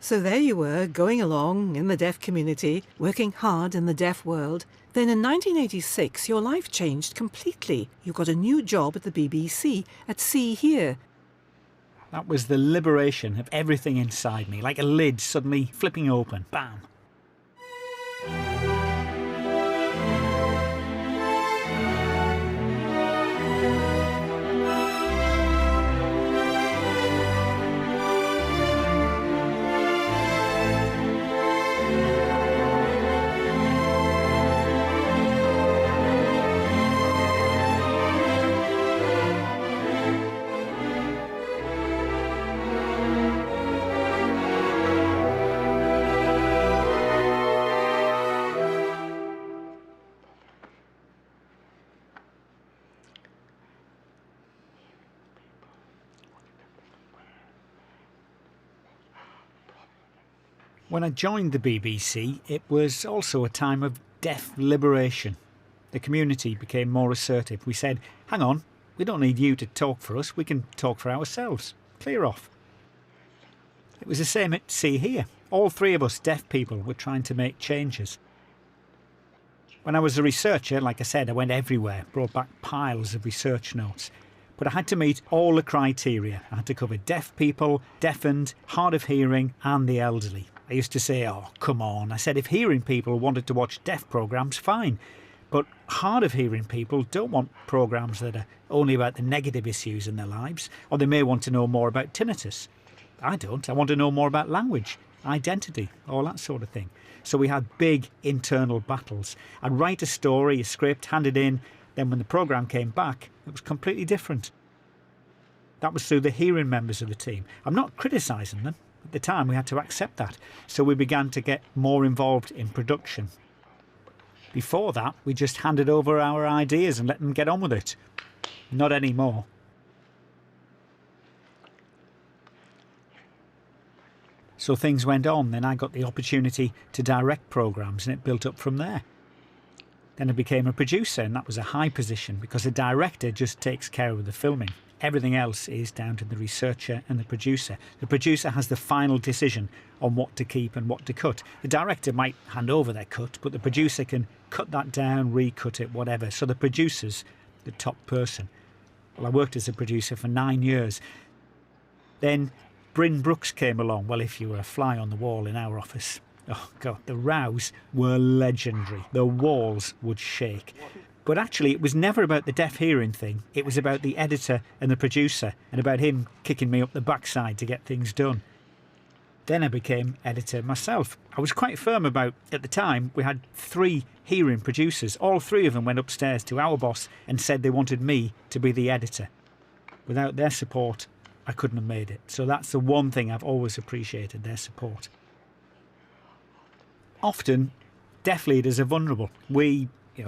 So there you were, going along in the deaf community, working hard in the deaf world. Then in 1986, your life changed completely. You got a new job at the BBC at See Here. That was the liberation of everything inside me, like a lid suddenly flipping open. Bam! When I joined the BBC, it was also a time of deaf liberation. The community became more assertive. We said, hang on, we don't need you to talk for us, we can talk for ourselves. Clear off. It was the same at See Here. All three of us deaf people were trying to make changes. When I was a researcher, like I said, I went everywhere, brought back piles of research notes. But I had to meet all the criteria. I had to cover deaf people, deafened, hard of hearing and the elderly. I used to say, oh, come on. I said if hearing people wanted to watch deaf programmes, fine. But hard of hearing people don't want programmes that are only about the negative issues in their lives, or they may want to know more about tinnitus. I don't. I want to know more about language, identity, all that sort of thing. So we had big internal battles. I'd write a story, a script, hand it in. Then when the programme came back, it was completely different. That was through the hearing members of the team. I'm not criticising them. At the time, we had to accept that. So we began to get more involved in production. Before that, we just handed over our ideas and let them get on with it. Not anymore. So things went on. Then I got the opportunity to direct programmes and it built up from there. Then I became a producer, and that was a high position because a director just takes care of the filming. Everything else is down to the researcher and the producer. The producer has the final decision on what to keep and what to cut. The director might hand over their cut, but the producer can cut that down, recut it, whatever. So the producer's the top person. Well, I worked as a producer for 9 years. Then Bryn Brooks came along. Well, if you were a fly on the wall in our office, oh God, the rows were legendary. The walls would shake. But actually, it was never about the deaf hearing thing. It was about the editor and the producer and about him kicking me up the backside to get things done. Then I became editor myself. I was quite firm about, at the time, we had 3 hearing producers. All 3 of them went upstairs to our boss and said they wanted me to be the editor. Without their support, I couldn't have made it. So that's the one thing I've always appreciated, their support. Often, deaf leaders are vulnerable.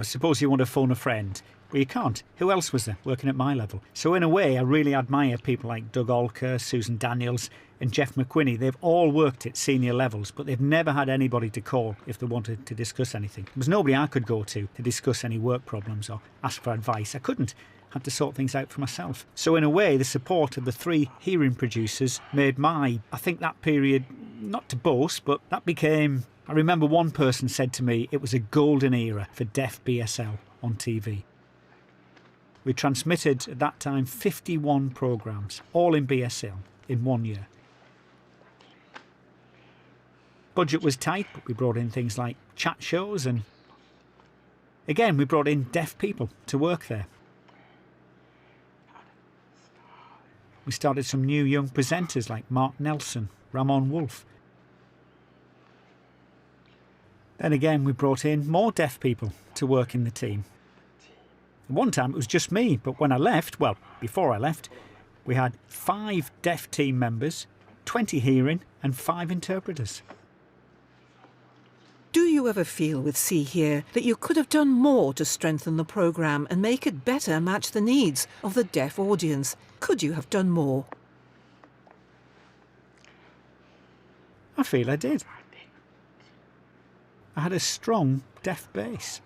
Suppose you want to phone a friend. Well, you can't. Who else was there working at my level? So in a way, I really admire people like Doug Alker, Susan Daniels and Jeff McQuinney. They've all worked at senior levels, but they've never had anybody to call if they wanted to discuss anything. There was nobody I could go to discuss any work problems or ask for advice. I couldn't. I had to sort things out for myself. So in a way, the support of the 3 hearing producers made I think that period, not to boast, but that became... I remember one person said to me it was a golden era for deaf BSL on TV. We transmitted at that time 51 programmes, all in BSL, in 1 year. Budget was tight, but we brought in things like chat shows and again we brought in deaf people to work there. We started some new young presenters like Mark Nelson, Ramon Wolf. Then again we brought in more deaf people to work in the team. At one time it was just me, but when I left, before I left, we had 5 deaf team members, 20 hearing and 5 interpreters. Do you ever feel with See Here that you could have done more to strengthen the programme and make it better match the needs of the deaf audience? Could you have done more? I feel I did. I had a strong deaf base.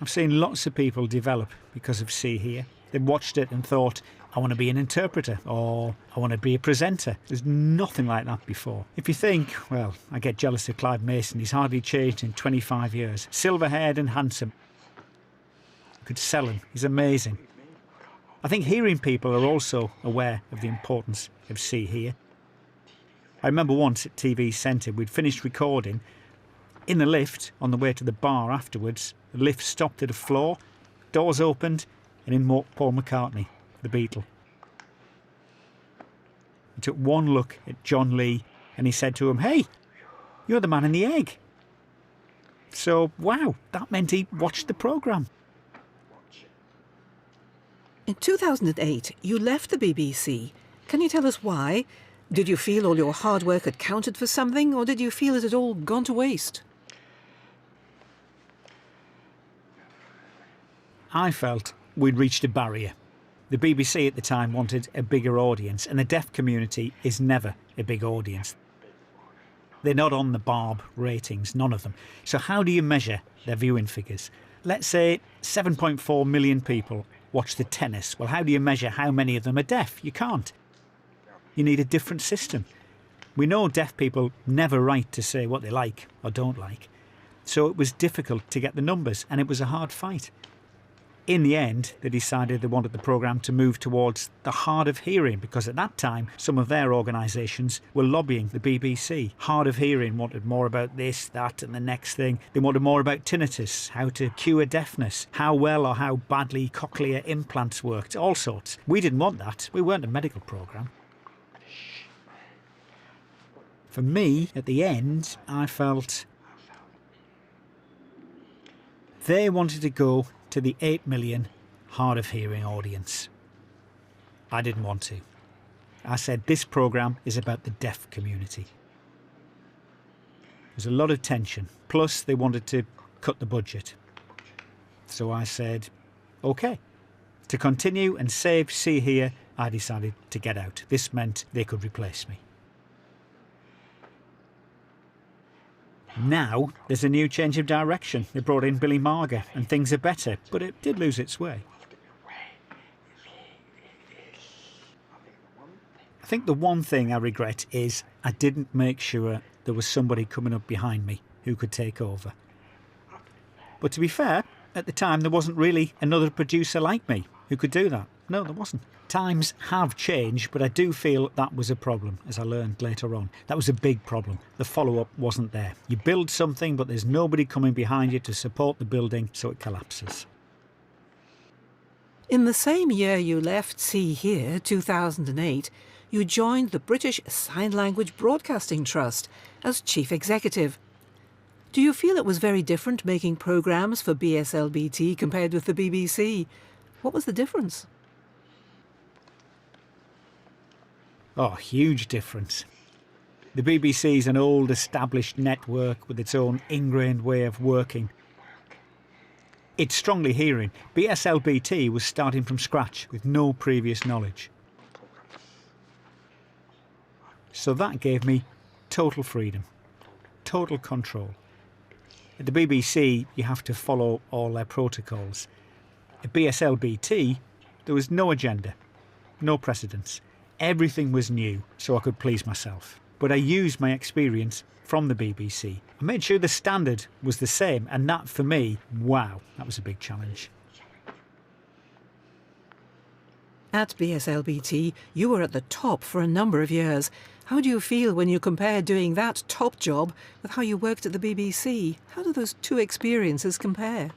I've seen lots of people develop because of See Here. They watched it and thought, I want to be an interpreter, or I want to be a presenter. There's nothing like that before. If you think, well, I get jealous of Clive Mason, he's hardly changed in 25 years. Silver-haired and handsome. Could sell him, he's amazing. I think hearing people are also aware of the importance of See Here. I remember once at TV Centre, we'd finished recording. In the lift, on the way to the bar afterwards, the lift stopped at a floor, doors opened, and in walked Paul McCartney, the Beatle. He took one look at John Lee and he said to him, "Hey, you're the man in the egg." So, wow, that meant he watched the programme. In 2008, you left the BBC. Can you tell us why? Did you feel all your hard work had counted for something, or did you feel it had all gone to waste? I felt we'd reached a barrier. The BBC at the time wanted a bigger audience, and the deaf community is never a big audience. They're not on the Barb ratings, none of them. So how do you measure their viewing figures? Let's say 7.4 million people watch the tennis. Well, how do you measure how many of them are deaf? You can't. You need a different system. We know deaf people never write to say what they like or don't like. So it was difficult to get the numbers, and it was a hard fight. In the end, they decided they wanted the programme to move towards the hard of hearing, because at that time, some of their organisations were lobbying the BBC. Hard of hearing wanted more about this, that and the next thing. They wanted more about tinnitus, how to cure deafness, how well or how badly cochlear implants worked, all sorts. We didn't want that. We weren't a medical programme. For me, at the end, I felt they wanted to go to the 8 million hard of hearing audience. I didn't want to. I said this programme is about the deaf community. There's a lot of tension. Plus they wanted to cut the budget. So I said, OK. To continue and save See Here, I decided to get out. This meant they could replace me. Now there's a new change of direction. They brought in Billy Marger and things are better, but it did lose its way. I think the one thing I regret is I didn't make sure there was somebody coming up behind me who could take over. But to be fair, at the time there wasn't really another producer like me who could do that. No, there wasn't. Times have changed, but I do feel that was a problem, as I learned later on. That was a big problem. The follow-up wasn't there. You build something, but there's nobody coming behind you to support the building, so it collapses. In the same year you left See Here, 2008, you joined the British Sign Language Broadcasting Trust as Chief Executive. Do you feel it was very different making programmes for BSLBT compared with the BBC? What was the difference? Oh, huge difference. The BBC is an old established network with its own ingrained way of working. It's strongly hearing. BSLBT was starting from scratch with no previous knowledge. So that gave me total freedom, total control. At the BBC, you have to follow all their protocols. At BSLBT, there was no agenda, no precedence. Everything was new, so I could please myself. But I used my experience from the BBC. I made sure the standard was the same, and that for me, wow, that was a big challenge. At BSLBT, you were at the top for a number of years. How do you feel when you compare doing that top job with how you worked at the BBC? How do those two experiences compare?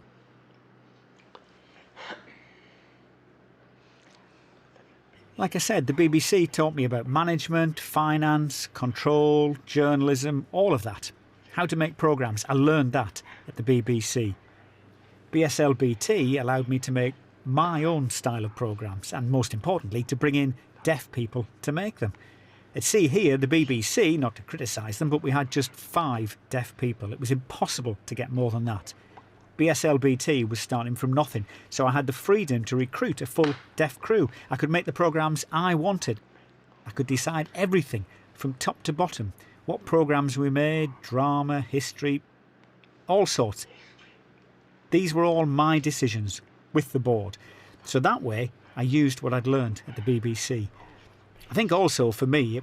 Like I said, the BBC taught me about management, finance, control, journalism, all of that. How to make programmes. I learned that at the BBC. BSLBT allowed me to make my own style of programmes, and most importantly, to bring in deaf people to make them. At See Here, the BBC, not to criticise them, but we had just 5 deaf people. It was impossible to get more than that. BSLBT was starting from nothing, so I had the freedom to recruit a full deaf crew. I could make the programmes I wanted. I could decide everything from top to bottom. What programmes we made, drama, history, all sorts. These were all my decisions with the board. So that way, I used what I'd learned at the BBC. I think also for me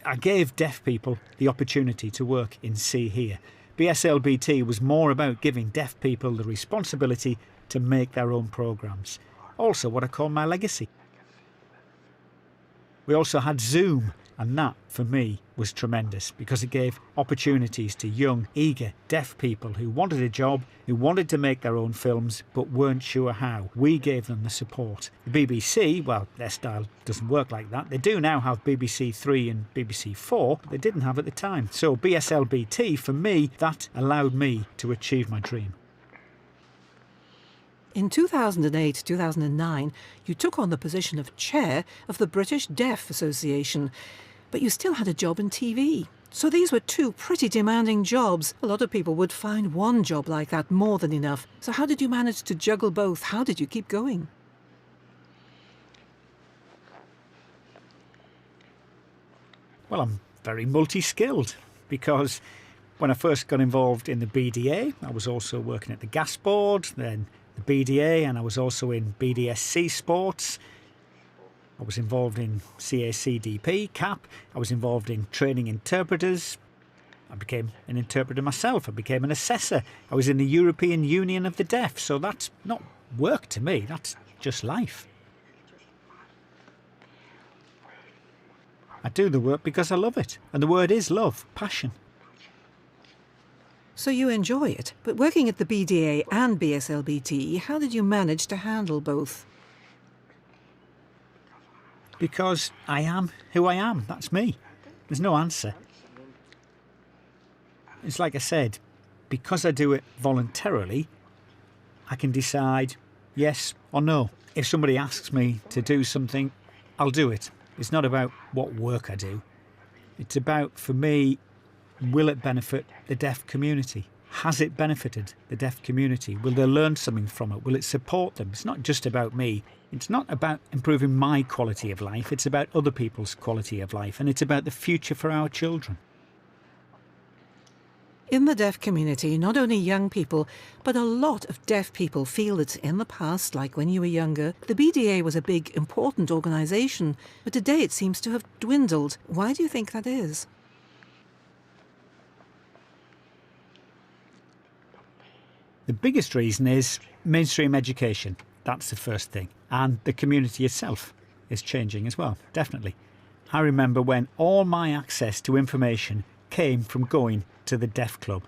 I gave deaf people the opportunity to work in See Here. BSLBT was more about giving deaf people the responsibility to make their own programmes. Also what I call my legacy. We also had Zoom, and that, for me, was tremendous because it gave opportunities to young, eager, deaf people who wanted a job, who wanted to make their own films but weren't sure how. We gave them the support. The BBC, well, their style doesn't work like that. They do now have BBC 3 and BBC 4, but they didn't have at the time. So BSLBT, for me, that allowed me to achieve my dream. In 2008-2009, you took on the position of chair of the British Deaf Association, but you still had a job in TV. So these were two pretty demanding jobs. A lot of people would find one job like that more than enough. So how did you manage to juggle both? How did you keep going? Well, I'm very multi-skilled because when I first got involved in the BDA, I was also working at the Gas Board, then the BDA, and I was also in BDSC Sports. I was involved in CACDP, CAP. I was involved in training interpreters. I became an interpreter myself. I became an assessor. I was in the European Union of the Deaf. So that's not work to me. That's just life. I do the work because I love it. And the word is love, passion. So you enjoy it, but working at the BDA and BSLBT, how did you manage to handle both? Because I am who I am. That's me. There's no answer. It's like I said, because I do it voluntarily, I can decide yes or no. If somebody asks me to do something, I'll do it. It's not about what work I do. It's about, for me, will it benefit the deaf community? Has it benefited the deaf community? Will they learn something from it? Will it support them? It's not just about me. It's not about improving my quality of life. It's about other people's quality of life. And it's about the future for our children. In the deaf community, not only young people, but a lot of deaf people feel that in the past, like when you were younger, the BDA was a big, important organisation, but today it seems to have dwindled. Why do you think that is? The biggest reason is mainstream education. That's the first thing. And the community itself is changing as well, definitely. I remember when all my access to information came from going to the Deaf Club.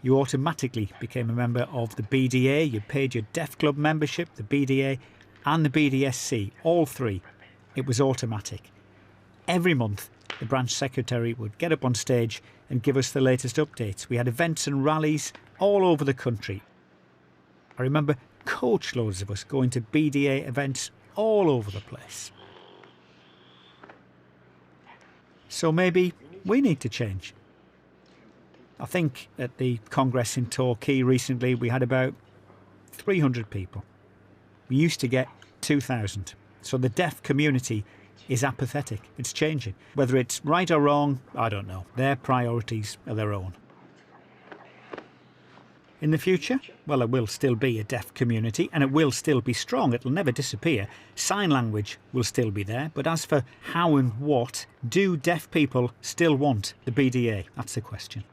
You automatically became a member of the BDA, you paid your Deaf Club membership, the BDA and the BDSC, all three. It was automatic. Every month, the branch secretary would get up on stage and give us the latest updates. We had events and rallies all over the country. I remember coach loads of us going to BDA events all over the place. So maybe we need to change. I think at the Congress in Torquay recently we had about 300 people. We used to get 2,000. So the deaf community is apathetic. It's changing. Whether it's right or wrong, I don't know. Their priorities are their own. In the future, well, there will still be a deaf community and it will still be strong. It'll never disappear. Sign language will still be there. But as for how and what, do deaf people still want the BDA? That's the question.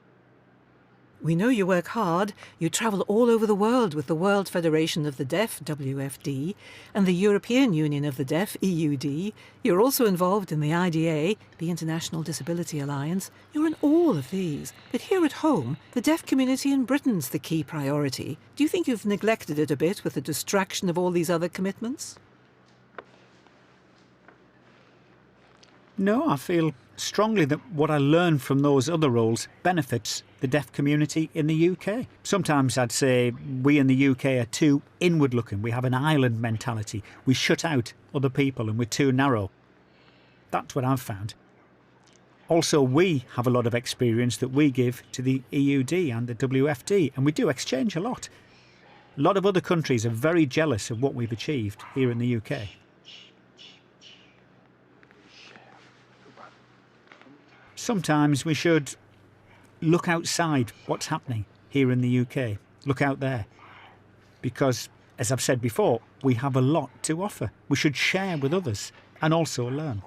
We know you work hard. You travel all over the world with the World Federation of the Deaf, WFD, and the European Union of the Deaf, EUD. You're also involved in the IDA, the International Disability Alliance. You're in all of these. But here at home, the deaf community in Britain's the key priority. Do you think you've neglected it a bit with the distraction of all these other commitments? No, I feel strongly that what I learn from those other roles benefits the deaf community in the UK. Sometimes I'd say we in the UK are too inward looking. We have an island mentality. We shut out other people and we're too narrow. That's what I've found. Also, we have a lot of experience that we give to the EUD and the WFD, and we do exchange a lot. A lot of other countries are very jealous of what we've achieved here in the UK. Sometimes we should look outside what's happening here in the UK. Look out there. Because as I've said before, we have a lot to offer. We should share with others and also learn.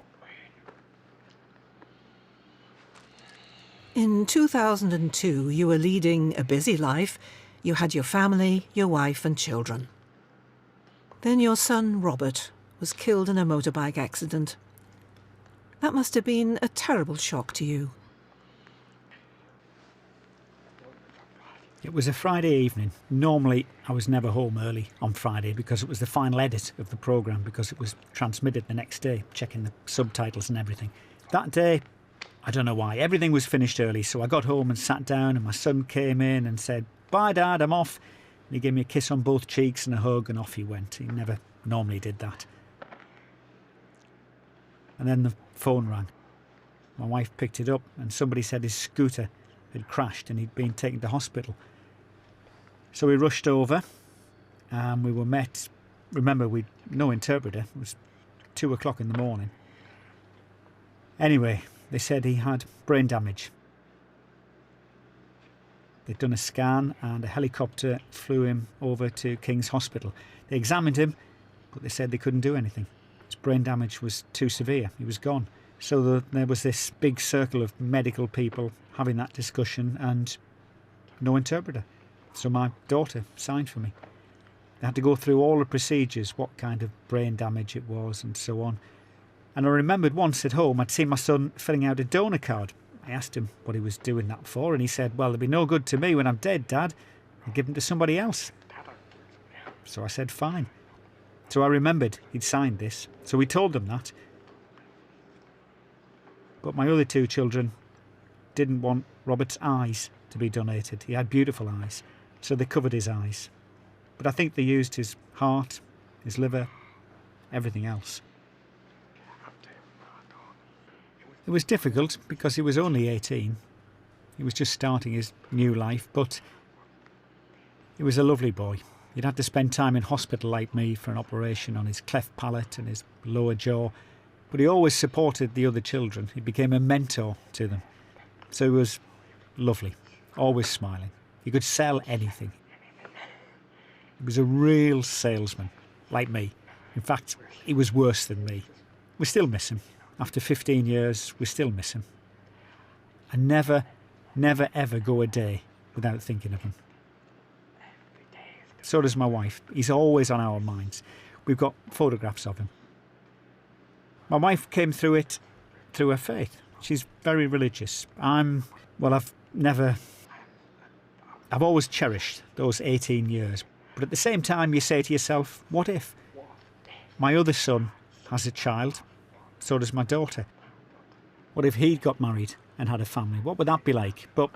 In 2002, you were leading a busy life. You had your family, your wife and children. Then your son, Robert, was killed in a motorbike accident. That must have been a terrible shock to you. It was a Friday evening. Normally, I was never home early on Friday because it was the final edit of the programme, because it was transmitted the next day, checking the subtitles and everything. That day, I don't know why, everything was finished early, so I got home and sat down, and my son came in and said, "Bye, Dad, I'm off." And he gave me a kiss on both cheeks and a hug, and off he went. He never normally did that. And then the phone rang. My wife picked it up, and somebody said his scooter had crashed and he'd been taken to hospital. So we rushed over and we were met. Remember, we'd no interpreter. It was 2 o'clock in the morning. Anyway, they said he had brain damage. They'd done a scan and a helicopter flew him over to King's Hospital. They examined him, but they said they couldn't do anything. His brain damage was too severe. He was gone. So there was this big circle of medical people having that discussion and no interpreter. So my daughter signed for me. They had to go through all the procedures, what kind of brain damage it was and so on. And I remembered once at home I'd seen my son filling out a donor card. I asked him what he was doing that for, and he said, "Well, it'll be no good to me when I'm dead, Dad. I'll give them to somebody else." So I said, fine. So I remembered he'd signed this, so we told them that. But my other 2 children didn't want Robert's eyes to be donated. He had beautiful eyes, so they covered his eyes. But I think they used his heart, his liver, everything else. It was difficult because he was only 18. He was just starting his new life, but he was a lovely boy. He'd had to spend time in hospital like me for an operation on his cleft palate and his lower jaw, but he always supported the other children. He became a mentor to them. So he was lovely, always smiling. He could sell anything. He was a real salesman, like me. In fact, he was worse than me. We still miss him. After 15 years, we still miss him. I never ever go a day without thinking of him. So does my wife. He's always on our minds. We've got photographs of him. My wife came through it through her faith. She's very religious. I've always cherished those 18 years. But at the same time, you say to yourself, what if? My other son has a child, so does my daughter. What if he got married and had a family? What would that be like? But,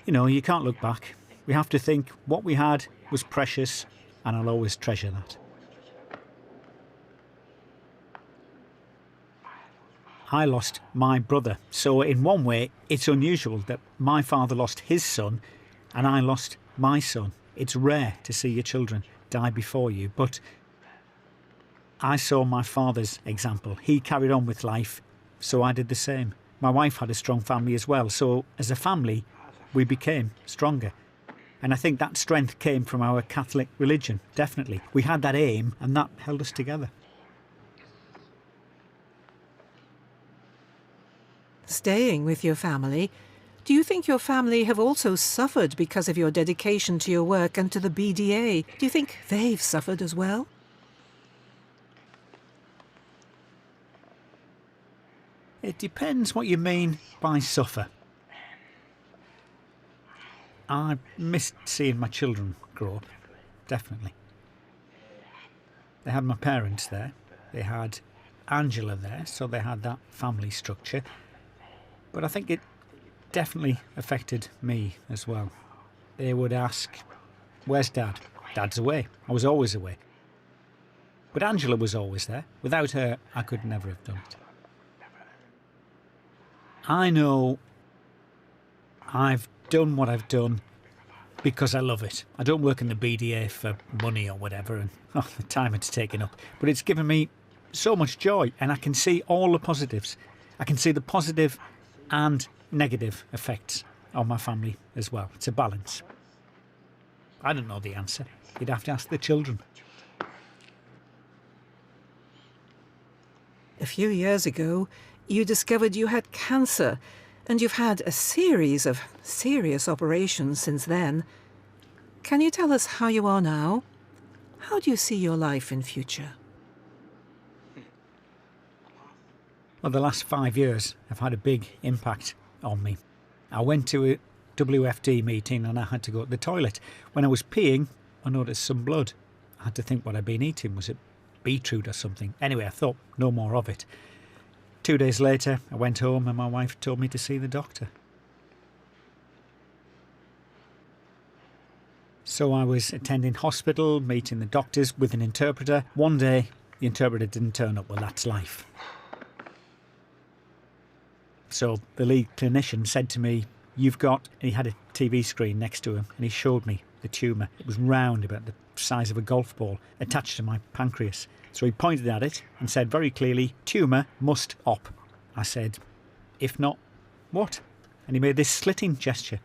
you can't look back. We have to think what we had was precious, and I'll always treasure that. I lost my brother, so in one way it's unusual that my father lost his son and I lost my son. It's rare to see your children die before you, but I saw my father's example. He carried on with life, so I did the same. My wife had a strong family as well, so as a family we became stronger. And I think that strength came from our Catholic religion, definitely. We had that aim and that held us together. Staying with your family, do you think your family have also suffered because of your dedication to your work and to the BDA? Do you think they've suffered as well? It depends what you mean by suffer. I missed seeing my children grow up, definitely. They had my parents there. They had Angela there, so they had that family structure. But I think it definitely affected me as well. They would ask, "Where's Dad?" "Dad's away." I was always away. But Angela was always there. Without her, I could never have done it. I know I've done what I've done because I love it. I don't work in the BDA for money or whatever, and the time it's taken up. But it's given me so much joy, and I can see all the positives. I can see the positive and negative effects on my family as well. It's a balance. I don't know the answer. You'd have to ask the children. A few years ago, you discovered you had cancer, and you've had a series of serious operations since then. Can you tell us how you are now? How do you see your life in future? Well, the last 5 years have had a big impact on me. I went to a WFD meeting and I had to go to the toilet. When I was peeing, I noticed some blood. I had to think what I'd been eating. Was it beetroot or something? Anyway, I thought no more of it. 2 days later, I went home and my wife told me to see the doctor. So I was attending hospital, meeting the doctors with an interpreter. One day, the interpreter didn't turn up. Well, that's life. So the lead clinician said to me, you've got... And he had a TV screen next to him and he showed me the tumour. It was round, about the size of a golf ball, attached to my pancreas. So he pointed at it and said very clearly, tumour must op. I said, if not, what? And he made this slitting gesture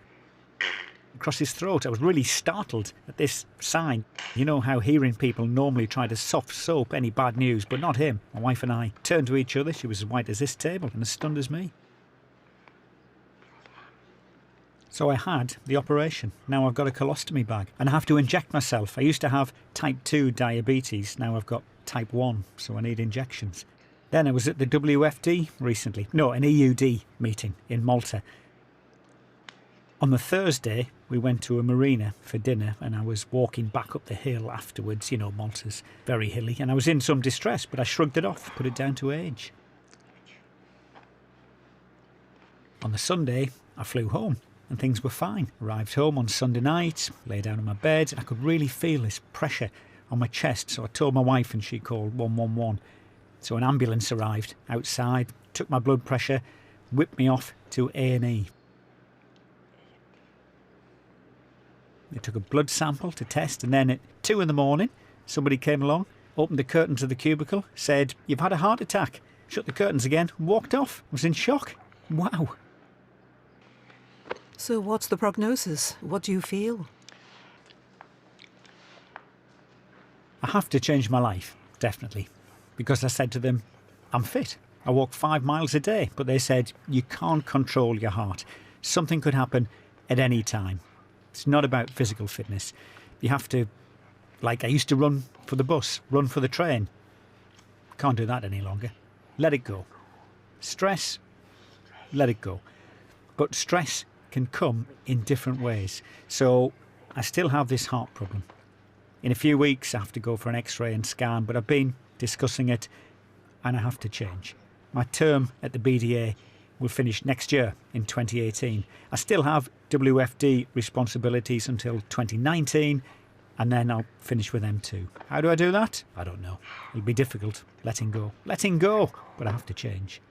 across his throat. I was really startled at this sign. You know how hearing people normally try to soft soap any bad news, but not him. My wife and I turned to each other. She was as white as this table and as stunned as me. So I had the operation. Now I've got a colostomy bag and I have to inject myself. I used to have type 2 diabetes. Now I've got type 1, so I need injections. Then I was at the WFD recently. No, an EUD meeting in Malta. On the Thursday, we went to a marina for dinner and I was walking back up the hill afterwards. You know, Malta's very hilly. And I was in some distress, but I shrugged it off, put it down to age. On the Sunday, I flew home. And things were fine. Arrived home on Sunday night, lay down on my bed, and I could really feel this pressure on my chest. So I told my wife and she called 111. So an ambulance arrived outside, took my blood pressure, whipped me off to A&E. They took a blood sample to test, and then at 2 in the morning, somebody came along, opened the curtains of the cubicle, said, you've had a heart attack. Shut the curtains again, walked off. I was in shock. Wow. So what's the prognosis? What do you feel? I have to change my life, definitely. Because I said to them, I'm fit. I walk 5 miles a day. But they said, you can't control your heart. Something could happen at any time. It's not about physical fitness. You have to, like I used to run for the bus, run for the train. Can't do that any longer. Let it go. Stress, let it go. But stress can come in different ways. So I still have this heart problem. In a few weeks I have to go for an x-ray and scan, but I've been discussing it and I have to change. My term at the BDA will finish next year in 2018. I still have WFD responsibilities until 2019 and then I'll finish with them too. How do I do that? I don't know. It'll be difficult. Letting go, but I have to change.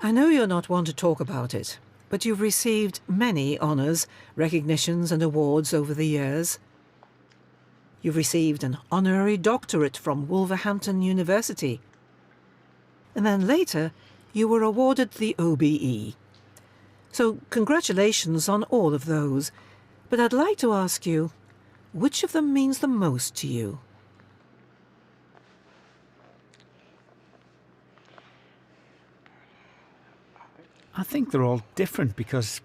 I know you're not one to talk about it, but you've received many honours, recognitions and awards over the years. You've received an honorary doctorate from Wolverhampton University. And then later, you were awarded the OBE. So congratulations on all of those. But I'd like to ask you, which of them means the most to you? I think they're all different because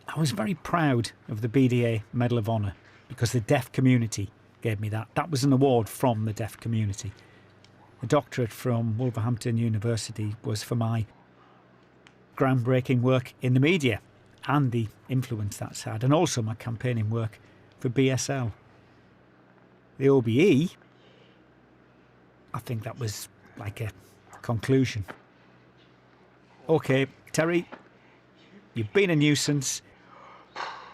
I was very proud of the BDA Medal of Honour because the deaf community gave me that. That was an award from the deaf community. The doctorate from Wolverhampton University was for my groundbreaking work in the media and the influence that's had, and also my campaigning work for BSL. The OBE, I think that was like a conclusion. OK, Terry, you've been a nuisance,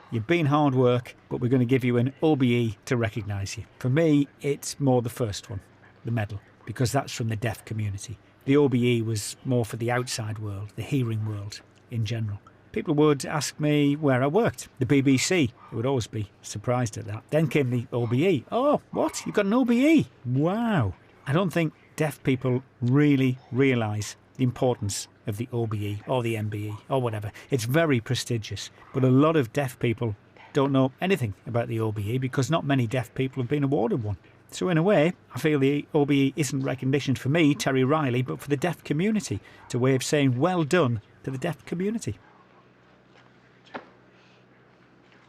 you've been hard work, but we're going to give you an OBE to recognise you. For me, it's more the first one, the medal, because that's from the deaf community. The OBE was more for the outside world, the hearing world in general. People would ask me where I worked. The BBC, they would always be surprised at that. Then came the OBE. Oh, what? You've got an OBE? Wow. I don't think deaf people really realise the importance of the OBE or the MBE or whatever. It's very prestigious, but a lot of deaf people don't know anything about the OBE because not many deaf people have been awarded one. So in a way, I feel the OBE isn't recognition for me, Terry Riley, but for the deaf community. It's a way of saying well done to the deaf community.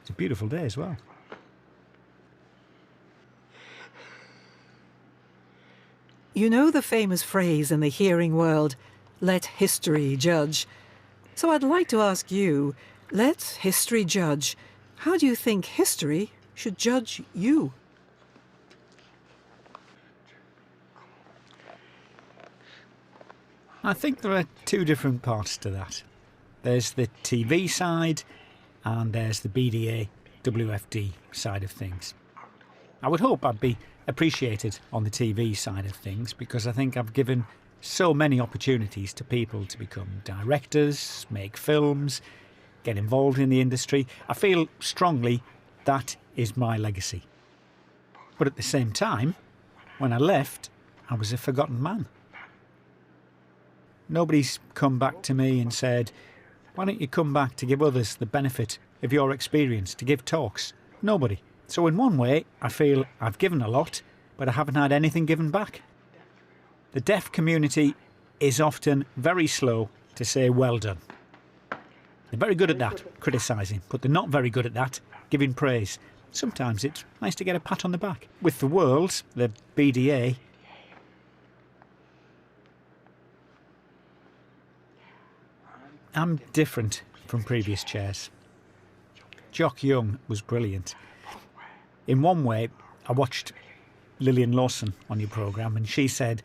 It's a beautiful day as well. You know the famous phrase in the hearing world, let history judge. So I'd like to ask you, let history judge. How do you think history should judge you? I think there are two different parts to that. There's the TV side and there's the BDA, WFD side of things. I would hope I'd be appreciated on the TV side of things because I think I've given so many opportunities to people to become directors, make films, get involved in the industry. I feel strongly that is my legacy. But at the same time, when I left, I was a forgotten man. Nobody's come back to me and said, why don't you come back to give others the benefit of your experience, to give talks? Nobody. So in one way, I feel I've given a lot, but I haven't had anything given back. The deaf community is often very slow to say well done. They're very good at that, criticising, but they're not very good at that, giving praise. Sometimes it's nice to get a pat on the back. With the world, the BDA, I'm different from previous chairs. Jock Young was brilliant. In one way, I watched Lillian Lawson on your programme and she said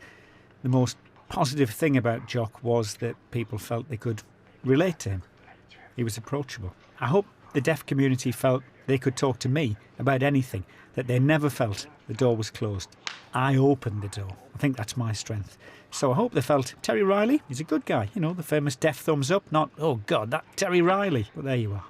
the most positive thing about Jock was that people felt they could relate to him. He was approachable. I hope the deaf community felt they could talk to me about anything, that they never felt the door was closed. I opened the door. I think that's my strength. So I hope they felt Terry Riley, he's a good guy, you know, the famous deaf thumbs up, not, oh God, that Terry Riley. But there you are.